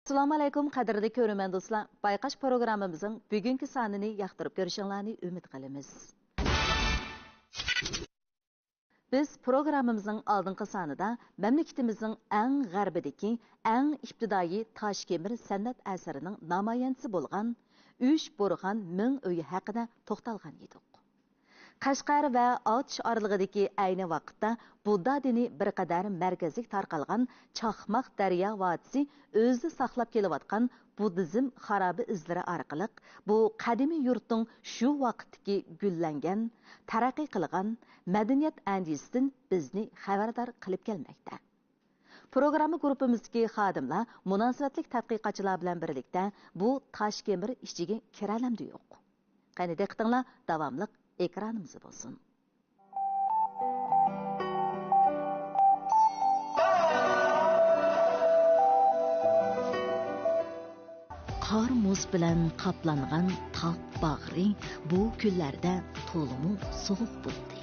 Assalamu alaykum qadrli ko'ruvchi do'stlar. Bayqash programmamizning bugungi sonini yoqtirib ko'rishingizni umid qilamiz. Biz programmamizning oldingi sonida mamlakatimizning eng g'arbidagi, eng ibtidoiy toshkemir san'at asarining namoyandasi bo'lgan Uch Bo'rg'on Ming uyi haqida to'xtalgan edik. Qashqar va Otish oralig'idagi ayni vaqtda Budda dini bir qadar markazlik tarqalgan Chaqmoq daryo vodisi o'zini saqlab kelayotgan buddizm xarobi izlari orqali bu qadimiy yurtning shu vaqtdagi gullangan, taraqqiy qilgan madaniyat andisidan bizni xabardor qilib kelmoqda. Programma guruhimizdagi xodimlar munosabatli tadqiqotchilar bilan birlikda bu Toshkemir ichiga kiralamdi yo'q. Qani diqqatinglar davomli ekranımız olsun. Qor muz bilan qaplangan tog' bag'ri bu kunlarda to'limu sovuq bo'ldi.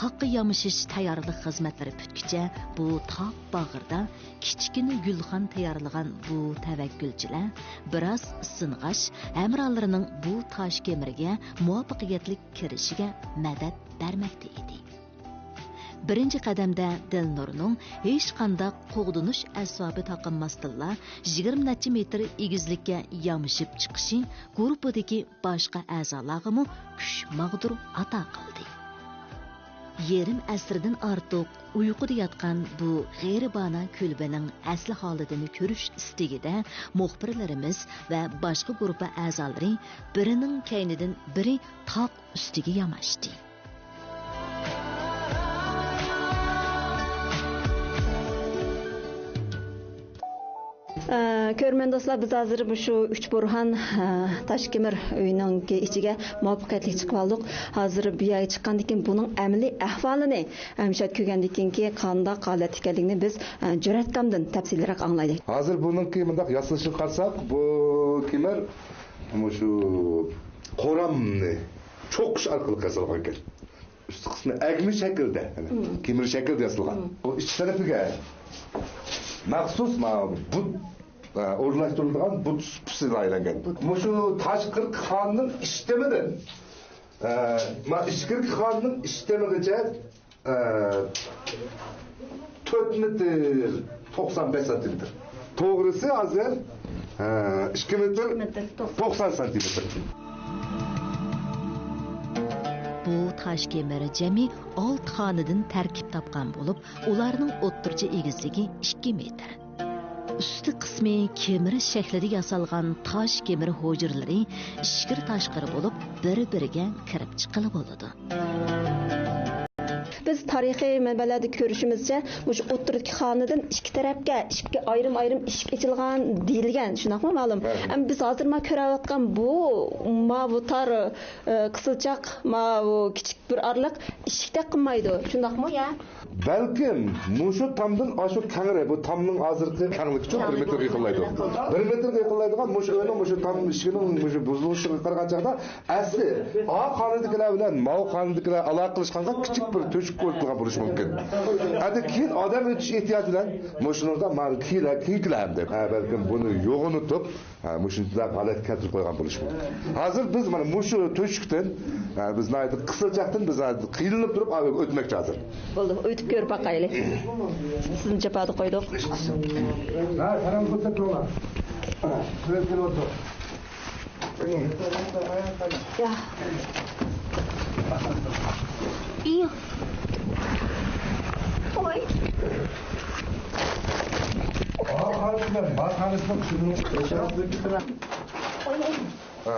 Taqqa yamışış tayyorlik xizmatlari bitkicha bu tog' bag'rida kichkina gulxon tayyorlagan bu tavakkülchilar biroz ising'ash hamrohlarining bu Toshkemirga muvaffaqiyatli kirishiga madad bermoqda edi. Birinchi qadamda Dilnurning hech qanday qo'g'dinish asbobi taqinmasdilla 20 necha metr egizlikka yamishib chiqishi guruhdagi boshqa a'zolarga kuch mag'dur ato qildi. Yerim asrdan ortiq uyquda yotgan bu g'ayribona kulbaning asli holatini ko'rish istigida muxbirlarimiz va boshqa guruh a'zolari birining kaynidan biri tog' ustiga yamashdi. Көрмен достlar, biz hozir shu Uch Bo'rg'on Toshkemir uyining ichiga muvaffaqiyatli chiqib oldik. Hozir bu yerga chiqqandan keyin buning amaliy ahvolini hamshat ko'rgandan keyin qanday holat ekanligini biz jur'atkamdan tafsilroq anglaydik. Hozir buning bundoq yasalishini qarasak, bu kimlar shu qoramni cho'qish orqali yasalgan ekan. Üst qismi agmi shaklda, kimir shaklda yasalgan. Bu ich tarafiga maxsus bu o'rnashtirilgan bu pusiga aylangan. Shu Toshqirq xonning ishtamidan Ishqirq xonning ishtamigacha 4 metr 95 santimetr. To'g'risi hozir 2 metr 90 santimetr. Bu Toshkemir jami 6 xonadan tarkib topgan bo'lib, ularning o'rtacha egizligi 2 metr. Üstü qismi kemirish shaklida yasalgan tosh kemir hujralari ishkir tashqari bo'lib, bir-biriga kirib chiqilib bo'ladi. Biz tarixiy manbalarda ko'rishimizcha, o'sha o'ttirdagi xonadan ikki tarafga ikki ayrim eshik ochilgan deyilgan, shunaqmi ma'lum? Ham biz hozir ma ko'rayotgan bu mavutar qisılchaq bu kichik bir orliq eshikda qilmaydi, shunaqmi ya? Balkim mushu tomdan oshu kangri, bu tomning hozirgi kangligi cho'q 1 metr yaqinlaydi. 1 metr yaqinlaydigan mushu o'yni mushu tom ishining mushu buzilishiga qaragan chaqda asli o xonadikilar bilan ma'u xonadikilar aloqa qilishganda kichik bir to'shik qo'yilgan bo'lishi mumkin. Hadi keyin odam o'tish ehtiyoti bilan mushuningda kiyiklar deb balkim buni yo'g'ini top mushunday holat keltirib qo'ygan bo'lishi mumkin. Hozir biz mana mushu to'shikdan biz naydi qisilchaqdan biz qiyilinib turib o'tmoqchi hozir. Bo'ldi, o'tib ko'rib boqaylik. Sizni chapadi qo'ydik. Ha, qaram ko'rsatdilar. Ko'rib o'tir. Ya. Iyo. Oy. Hozir batanishni tushirib qo'yishadi. Oy. Ha.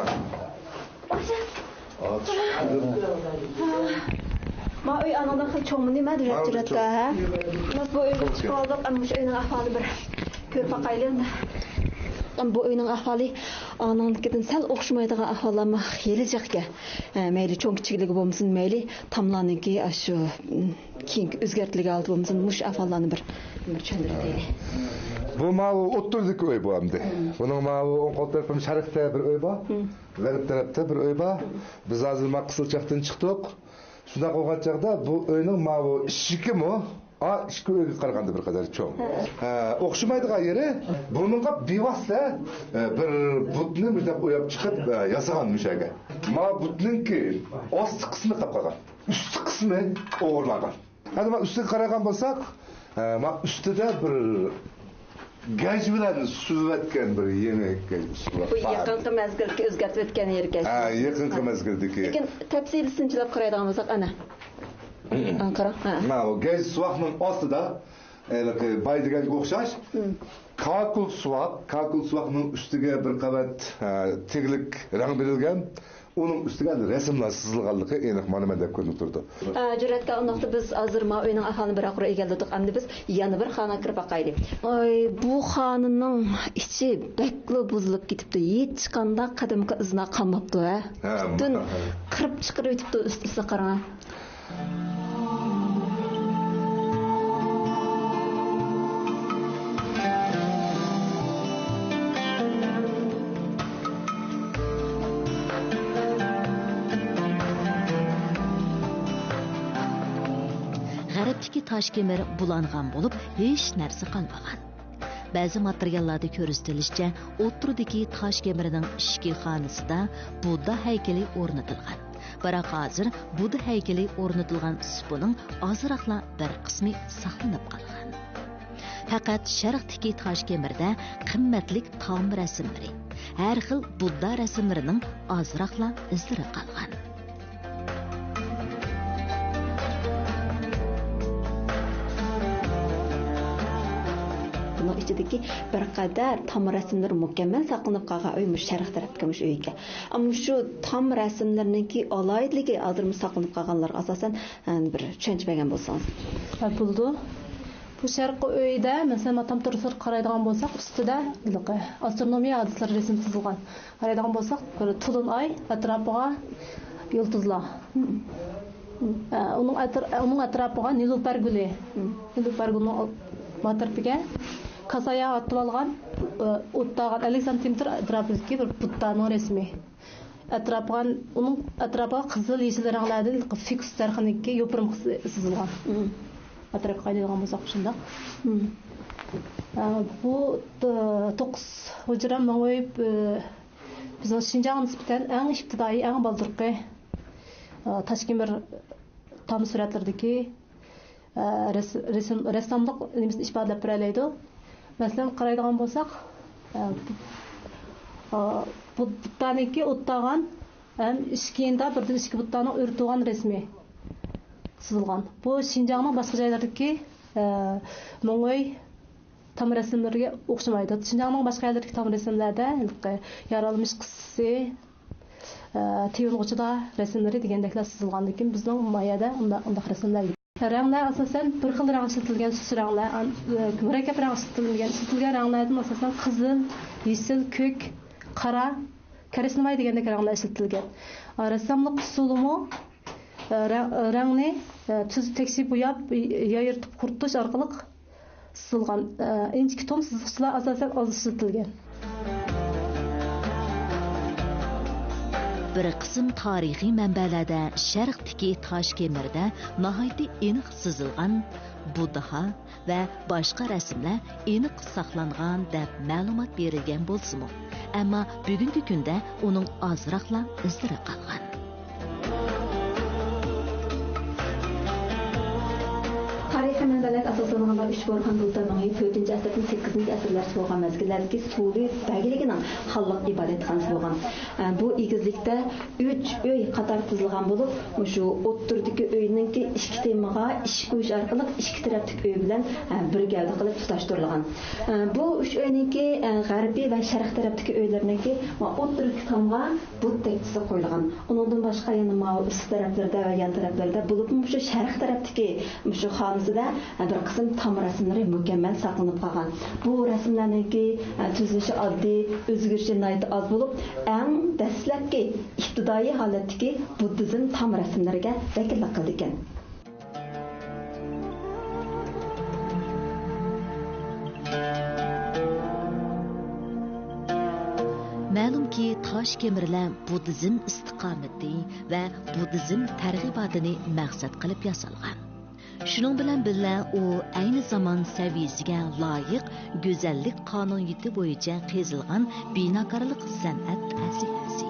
Ma uy anadan hech cho'mni nima deyapti-da, ha? Biz bu uyga chiqib oldik, ammo shu uyning ahvoli bir ko'rib boqaylik. Bu uyning ahvoli anankidan sal o'xshamaydigan ahvollarmi xelijiqga. Mayli cho'ng kichikligi bo'lmasin, mayli tomlarniki shu keng o'zgartirligi oldi bo'lmasin, mush ahvollarni bir tushuntiraylik. Bu ma'u o'ttirdik uy bu hamda. Buning ma'u o'ng qo'l tarafim sharqda bir uy bor, g'arb tarafda bir uy bor. Biz hozir Maqsilchaqdan chiqdik. Shunda qo'ygan chaqda bu uyning ma'u ishikimi ishki o'yga qaraganda bir qadar cho'ng. O'xshamaydigan yeri buningga bevosita bir butni bunday o'yib chiqib yasagan mushaga. Ma butninki osti qismi qolib qolgan. Üstü qismi o'g'irlangan. Hadi ma ustiga qaragan bo'lsak, ma ustida bir gaj bilan suzayotgan bir yangi gaj. Bu yaqinqi mezgilga o'zgartib o'tgan yerga. Yaqinqi mezgildagi. Lekin tafsilini sinchilab qaraydigan bo'lsak, ana. Qara. Ma o gaj suvoqning ostida bay deganga o'xshash kakul suvoqning ustiga bir qavat teglik rang berilgan. Onun üstüne resimler sızılganlığı eniq mana deb ko'rinib turdi. Jur'atga undaqda biz hozir ma uyning ahvolini bir aqro egaldik. Endi biz yana bir xona kirib baqaylik. Oy, bu xonaning ichi baklo buzilib ketibdi. Hech qanday qadimgi izna qolmabdi, ha. Butun qirib chiqirib o'tibdi ustiga qarang. G'arbdagi toshkemir bulangan bo'lib, hech narsa qolmagan. Ba'zi materiallarda ko'rsatilishicha, o'tirdagi toshkemirining ishki xonasida Budda haykali o'rnatilgan. Biroq hozir Budda haykali o'rnatilgan supuning ozroqla bir qismi saqlanib qolgan. Faqat sharqdagi toshkemirda qimmatlik tom rasmlari, har xil Budda rasmlarining ozroqla izlari qolgan. Bunun içindeki bir kadar tam resimler mükemmel saklanıp kalgan uy şerh tarafkamış uyga. Ama şu tam resimlerinki alayidligi azırmış saklanıp kalganlar asasen bir tushunchmagan bo'lsangiz. Buldu. Bu şerh uyda mesela tam turusur qaraydigan bo'lsak, ustida astronomiya hodislari resim chizilgan. Qaraydigan bo'lsak, bir to'lin oy atrofiga yulduzlar. Onun atrofiga Nilufar guli. Nilufar gulning matarpiga kasaya atып алған, оттаған 50 см atrofidagi bir Buddaning resmi. Onun atrofiga qizil yeşil ranglardan fiks tarixiniki yopirim sızılgan. Atrofiga qaynagan bo'lsak shundoq. Bu 9 hujram mo'yib bizning Şinjan nisbatan eng ibtidoiy, eng baldırqi Toshkemir tam suratlardagi ressamlik nimesini ifodalab beradi. Masalan, qaraydigan bo'lsak, bu Buddaniki o'ttagan ham ishkenda birdan ishki Buddaning o'rtilgan resmi chizilgan. Bu Şinjanning boshqa joylaridagi Mo'ng'oy tam rasmlariga o'xshamaydi. Şinjanning boshqa joylaridagi tam rasmlarda yaralmış qissasi, Tiyong'uchida rasmlari degandeklar chizilgan, lekin bizning mayada undaq rasmlar ranglar asosan bir xil rang ishlatilgan sus ranglar, murakkab rang ishlatilgan ranglardan asosan qizil, yeşil, ko'k, qora, karisnamay degandek ranglar ishlatilgan. Rassamlik usulimi rangni tuz tekshib bo'yab, yoyirtib quritish orqali chizilgan. Inchki tom chiziqlar asosan oz ishlatilgan. Bir qism tarixiy manbalarda sharqdagi toshkemirda nihoyatda aniq chizilgan Budda va boshqa rasmlar aniq saqlangan deb ma'lumot berilgan bo'lsa-mu, ammo bugungi kunda uning ozroqla izlari qolgan. Tarixiy manbalar asoslangan uch bo'lgan Buddaning 4-asrdan 8-asrlarcha bo'lgan mezgillardagi suvi belgiligining xalq ibodatxonasi bo'lgan. Bu egizlikda 3 uy qator tuzilgan bo'lib, shu o'ttirdagi uyninki ikki temaga ish qo'yish orqali ikki tarafdagi uy bilan birgalikda qilib tutashtirilgan. Bu 3 uyninki g'arbiy va sharq tarafdagi uylarniki o'ttirdagi tomga Budda tekisi qo'yilgan. Undan boshqa yana ust taraflarda va yan taraflarda bo'lib, shu sharq tarafdagi shu xonasida bir qism tam rasmlari mukammal saqlanib qolgan. Bu rasmlarniki tuzilishi oddiy, o'zgarishi nihoyat oz bo'lib, eng dastlabki ibtidoiy holatdagi buddizm tam rasmlariga vakillik qildi ekan. Ma'lumki, toshkemirlar buddizm istiqomati va buddizm targ'ibotini maqsad qilib yasalgan. Shuning bilan birga u ayni zamon saviyasiga loyiq go'zallik qonuniyati bo'yicha qezilgan binokorlik san'at aslihasi.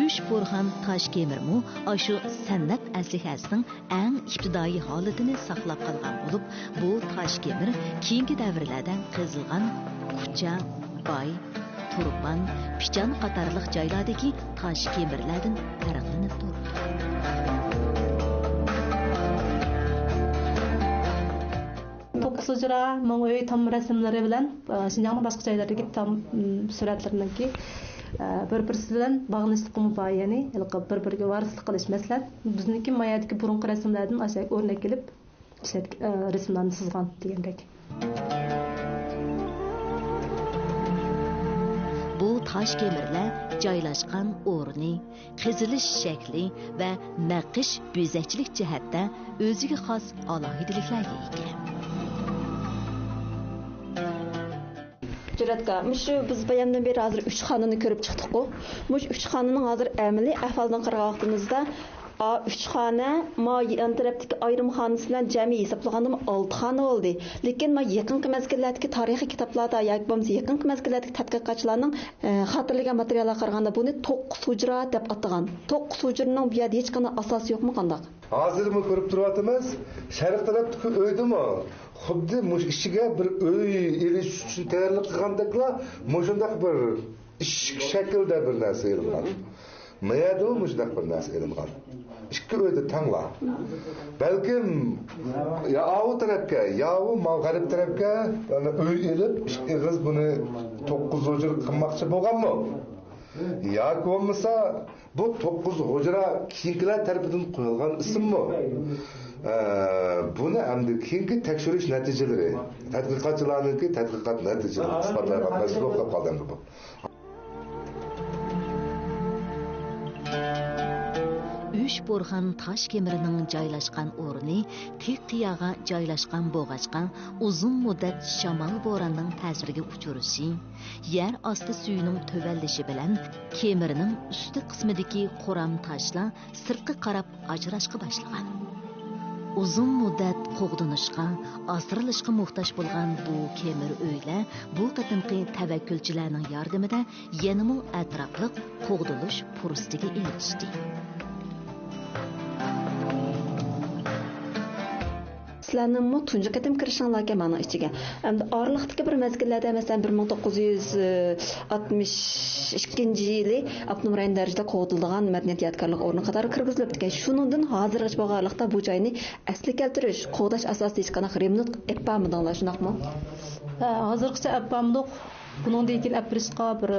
Üç Burhan Taşkemirmu aşu san'at aslihasining eng ibtidoiy holatini saqlab qolgan bo'lib, bu Taşkemir keyingi davrlarda qezilgan Kucha, Bay, Turpan, Pichan qatorliq joylardagi Taşkemirlardan farqlanib turibdi. To'qqizujra Mo'ng'oy tam rasmlari bilan Şinjanning boshqa joylaridagi tam suratlarniki bir-birisi bilan bog'lanishliq mubayani, bir-biriga varislik qilish masalan, bizniki mayadagi burunqi rasmlardan aşağı o'rnak kelib, rasmlarni chizgan degandek. Bu Taşkemirlar joylashgan o'rni, qizilish shakli va naqish bezakchilik jihatda o'ziga xos alohidaliklarga ega. Cüretka, biz bayamdan beri hazır 3 xanını görüp çıktık o. 3 xanının hazır əmili əhvaldan qırğaqdığımızda 3 xana yan tərəfdəki ayrım xanası bilan cəmi hesablaganda 6 xana oldu. Lakin yaxınqı məzgillərdəki tarixi kitablarda yoki bo'lmasa yaxınqı məzgillərdəki tədqiqatçılarning xatırlagan materiallarga qaraganda buni 9 hujra deb atagan. 9 hujraning bu yerda hech qanday asosi yo'qmi qandaq? Hozirmi ko'rib turyapmiz? Sharq tarafdagi o'ydimi? Xuddi mush ishiga bir uy elish uchun tayyorlik qilgandakla mushundaq bir ish shaklda bir narsa erilgan. Mayada mushundaq bir narsa erilgan. Ikki uyda tangla. Balkim ya avu tarafga, ya u mag'arib tarafga uy elib, ikki qiz buni 9 hujra qilmoqchi bo'lganmi? Yoki bo'lmasa bu 9 hujra keyingilar tarafidan qo'yilgan ismmi? Buni hamda keyingi tekshirish natijalari, tadqiqotchilarning tadqiqot natijalari isbotlaydigan masala bo'lib qolgan bu. Üç Burhan Taşkemirining joylashgan o'rni tik qiyaga joylashgan bo'g'achqa uzun muddat shamol bo'ronning ta'siriga uchrashi, yer osti suyining tövallishi bilan kemirning usti qismidagi quram toshlar sirtqa qarab ajrashga boshlagan. Uzun muddat qo'g'dinishga, asrilishga muhtoj bo'lgan bu kemir uylar bu qatimqi tavakkulchilarning yordamida yanama atrofli qo'g'dilish fursatiga erishdi. Sizlarning tunji qatim kirishinglarga mana ichiga. Endi oraliqdagi bir mezgillarda masalan 1962-yili Abnum rayon darajada qo'g'dilgan madaniyat yodgorlik o'rni qatori kirgizilib ketgan. Shuningdan hozirgacha bo'lganlikda bu joyni asli keltirish, qo'g'dash asosida hech qanaqa remnant epamidinglar, shundaqmi? Hozirgacha epamdiq. Buningdan keyin aprishqa bir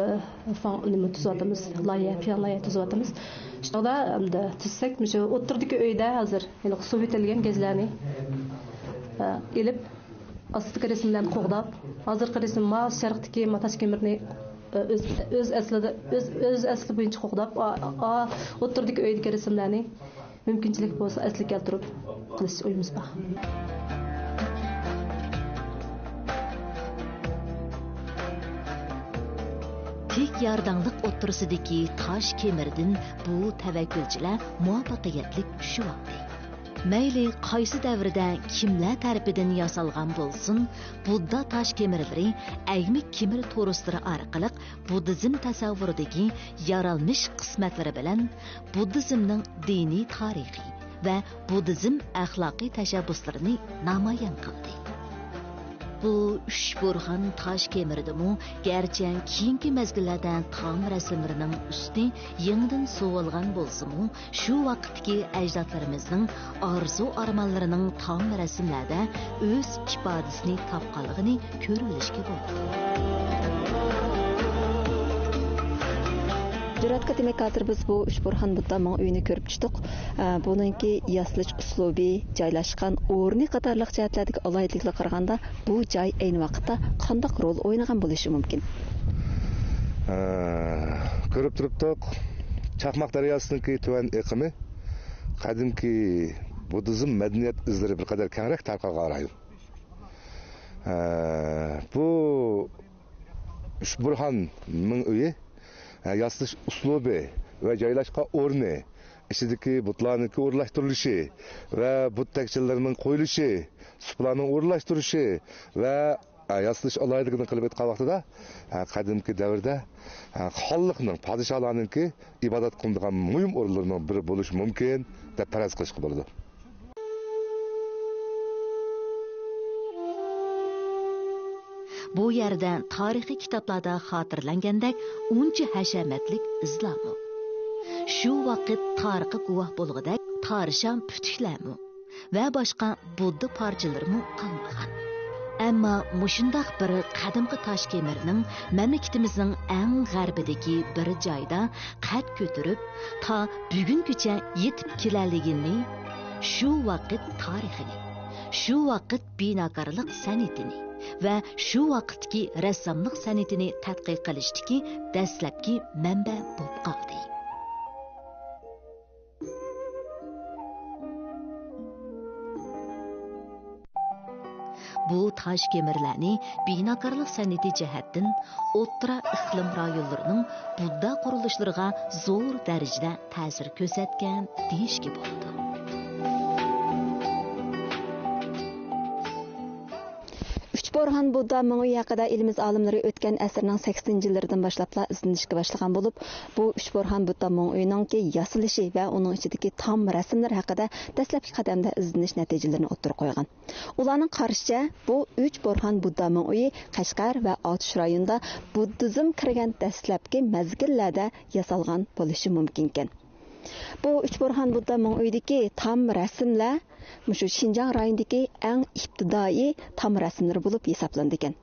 nima tuzatamiz, loyiha tuzatamiz. Shunda endi tuzsak, o'sha o'tirdiki uyda hozir suv etilgan gezlarni elib astidagi rasmlarni qo'g'dab, hozirgi rasm sharqdagi Taşkemirni o'z asli bo'yicha qo'g'dab, o'tirdiki uydagi rasmlarni mumkinchilik bo'lsa asli keltirib qilish o'yimiz bor. Tik yordamlik o'ttirsidagi Taşkemirdan bu tavakkulchilar muvaffaqiyatli tushibdi. Mayli qaysi davrda kimlar tarafidan yasalgan bo'lsin, Budda Taşkemirlari aymi kimir to'rislari orqali buddizm tasavvuridagi yaralmish qismatlari bilan buddizmning diniy tarixi va buddizm axloqiy tashabbuslarini namoyon qildi. Bu Üç Burhan Taşkemirdimu gerçi keyingi mezgillarda tam rasmlarining usti yangidan suvilgan bo'lsa-mu, shu vaqtdagi ajdodlarimizning orzu armonlarining tam rasmlarda o'z ifodasini topganligini ko'rilishga bo'ldi. Cüretka demek hatır biz bu Üç Burhan Buddaning uyini ko'rib chiqdik. Buningki yaslash uslubi, joylashgan o'rni qatorliq jihatlardagi alohidliklarga qaraganda bu joy ayni vaqtda qanday rol o'ynagan bo'lishi mumkin? Ko'rib turibdik. Chaqmoq daryosining tuvan iqimi qadimki buddizm madaniyat izlari bir qadar kengroq tarqalgan rayon. Bu Üç Burhanning uyi yaslash uslubi ve joylashgan o'rni ichidagi butlarniki o'rlashtirilishi va but takchilarining qo'yilishi, suplarning o'rlashtirishi va yasalish alayligini qilib aytgan vaqtida qadimki davrda xonliqning, podshohlarningki ibodat qiladigan muhim o'rinlarning biri bo'lishi mumkin deb faraz qilishga bo'ladi. Bu yerda tarixiy kitoblarda xotirlangandek uncha hashamatlik izlarmi? Shu vaqt tarixi guvoh bo'lg'idek tarixan putuklarmi va boshqa budda parchalarimi qolmagan. Ammo mushundaq bir qadimgi tosh kemirning mamlakatimizning eng g'arbidagi bir joyda qad ko'tarib ta bugungacha yetib kelalligini, shu vaqt tarixini, shu vaqt binokorlik san'atini va shu vaqtdagi rassomlik san'atini tadqiq qilishdagi dastlabki manba bo'lib qoldi. Bu tosh kemirlarni binokorlik san'ati jihatdan o'rta iqlim rayonlarining budda qurilishlariga zo'r darajada ta'sir ko'rsatgan deyishga bo'ladi. Borhan Budda Mung'uy haqida elimiz olimlari o'tgan asrning 80-yillaridan boshlab izlanishga boshlagan bo'lib, bu 3 Borhan Budda Mung'uyning yasalishi va uning ichidagi tom rasmlar haqida dastlabki qadamda izlanish natijalarini o'ttirib qo'ygan. Ularning qarashicha, bu 3 Borhan Budda Mung'uyi Qashqar va Otish rayonida buddizm kirgan dastlabki mazgillarda yasalgan bo'lishi mumkin ekan. Bu 3 Borhan Budda Mung'uydagi tom rasmlar Mushu Şinjan rayonidagi eng ibtidoiy tam rasmlar bo'lib hisoblanadi ekan.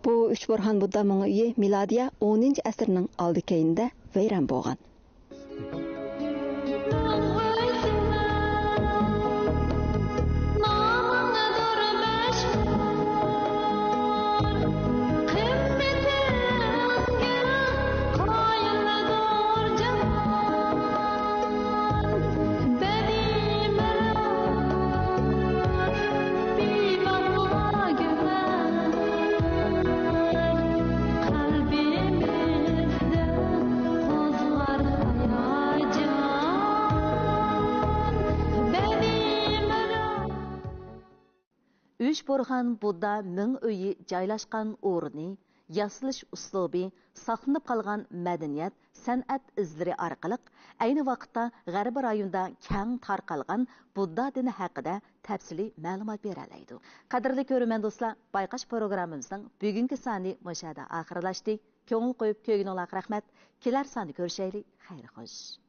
Bu 3 Borhan Budda Mung'uyi milodiya 10-asrning oldi keyinda vayron bo'lgan. Üç Borhan Budda Mung'uyi joylashgan o'rni, yasalish uslubi, saqlanib qolgan madaniyat, san'at izlari orqali ayni vaqtda g'arbiy rayonda keng tarqalgan Budda dini haqida tafsiliy ma'lumot beralaydi. Qadrli ko'ruvchi do'stlar, bayqash programmamizning bugungi soni mushada oxirlashdi. Ko'ngil qo'yib ko'rganinizga rahmat. Kelar soni ko'rishaylik. Xayr xo'sh.